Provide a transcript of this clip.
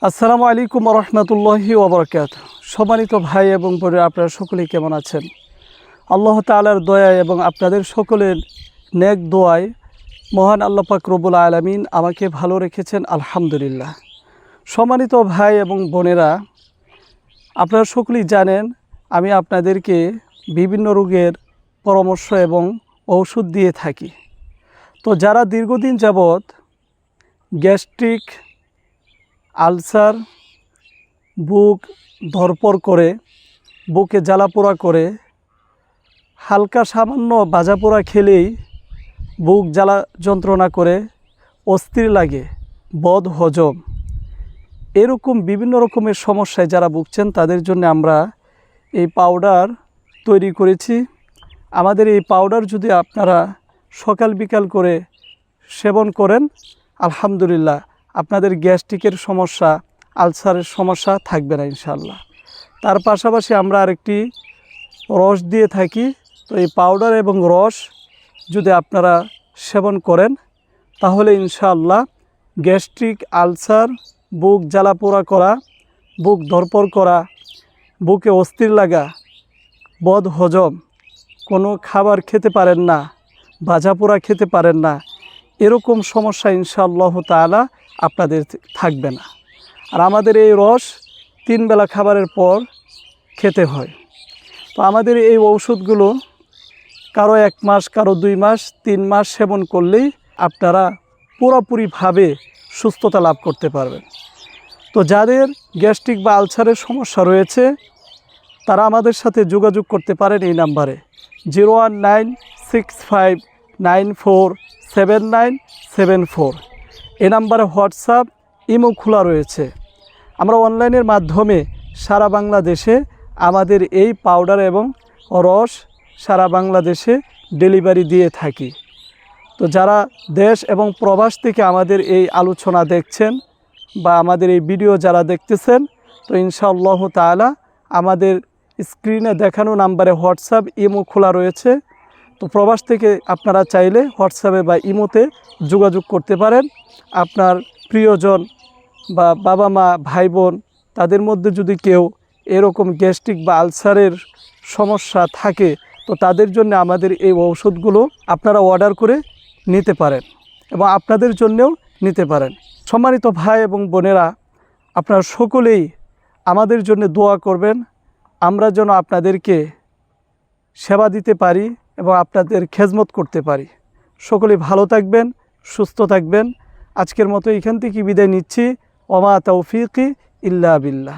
আসসালামু আলাইকুম রহমতুল্লাহি ওবরাকাতুহু। সম্মানিত ভাই এবং বোনেরা, আপনারা সকলেই কেমন আছেন? আল্লাহ তাআলার দয়া এবং আপনাদের সকলের নেক দোয়ায় মহান আল্লাহ পাক রব্বুল আলামিন আমাকে ভালো রেখেছেন, আলহামদুলিল্লাহ। সম্মানিত ভাই এবং বোনেরা, আপনারা সকলেই জানেন আমি আপনাদেরকে বিভিন্ন রোগের পরামর্শ এবং ঔষধ দিয়ে থাকি। তো যারা দীর্ঘদিন যাবৎ গ্যাস্ট্রিক, আলসার, বুক ধরপড় করে, বুকে জ্বালাপোড়া করে, হালকা সামান্য ভাজাপোড়া খেলেই বুক জ্বালা যন্ত্রণা করে, অস্থির লাগে, বদ হজম, এরকম বিভিন্ন রকমের সমস্যায় যারা ভুগছেন তাদের জন্য আমরা এই পাউডার তৈরি করেছি। আমাদের এই পাউডার যদি আপনারা সকাল বিকাল করে সেবন করেন, আলহামদুলিল্লাহ আপনাদের গ্যাস্ট্রিকের সমস্যা, আলসারের সমস্যা থাকবে না ইনশাআল্লাহ। তার পাশাপাশি আমরা আরেকটি রস দিয়ে থাকি। তো এই পাউডার এবং রস যদি আপনারা সেবন করেন তাহলে ইনশাআল্লাহ গ্যাস্ট্রিক, আলসার, বুক জ্বালাপোড়া করা, বুক ধরপড় করা, বুকে অস্থির লাগা, বদ হজম, কোনো খাবার খেতে পারেন না, ভাজাপোড়া খেতে পারেন না, এরকম সমস্যা ইনশাআল্লাহ তাআলা আপনাদের থাকবে না। আর আমাদের এই রস 3 বেলা খাবারের পর খেতে হয়। তো আমাদের এই ঔষধগুলো কারো 1 মাস, কারো 2 মাস, 3 মাস সেবন করলেই আপনারা পুরোপুরিভাবে সুস্থতা লাভ করতে পারবেন। তো যাদের গ্যাস্ট্রিক বা আলসারের সমস্যা রয়েছে তারা আমাদের সাথে যোগাযোগ করতে পারেন এই নাম্বারে 01965947974। এই নাম্বারে হোয়াটসঅ্যাপ, ইমো খোলা রয়েছে। আমরা অনলাইনের মাধ্যমে সারা বাংলাদেশে আমাদের এই পাউডার এবং রস সারা বাংলাদেশে ডেলিভারি দিয়ে থাকি। তো যারা দেশ এবং প্রবাস থেকে আমাদের এই আলোচনা দেখছেন বা আমাদের এই ভিডিও যারা দেখতেছেন, তো ইনশাআল্লাহ তাআলা আমাদের স্ক্রিনে দেখানো নাম্বারে হোয়াটসঅ্যাপ, ইমো খোলা রয়েছে। তো প্রবাস থেকে আপনারা চাইলে হোয়াটসঅ্যাপে বা ইমোতে যোগাযোগ করতে পারেন। আপনার প্রিয়জন বা বাবা মা, ভাই বোন, তাদের মধ্যে যদি কেউ এরকম গ্যাস্ট্রিক বা আলসারের সমস্যা থাকে তো তাদের জন্য আমাদের এই ঔষধগুলো আপনারা অর্ডার করে নিতে পারেন এবং আপনাদের জন্যেও নিতে পারেন। সম্মানিত ভাই এবং বোনেরা, আপনারা সকলেই আমাদের জন্য দোয়া করবেন, আমরা যেন আপনাদেরকে সেবা দিতে পারি এবং আপনাদের খেদমত করতে পারি। সকলেই ভালো থাকবেন, সুস্থ থাকবেন। আজকের মতো এখান থেকে বিদায় নিচ্ছি। ওমা তৌফিকি ইল্লা বিল্লাহ।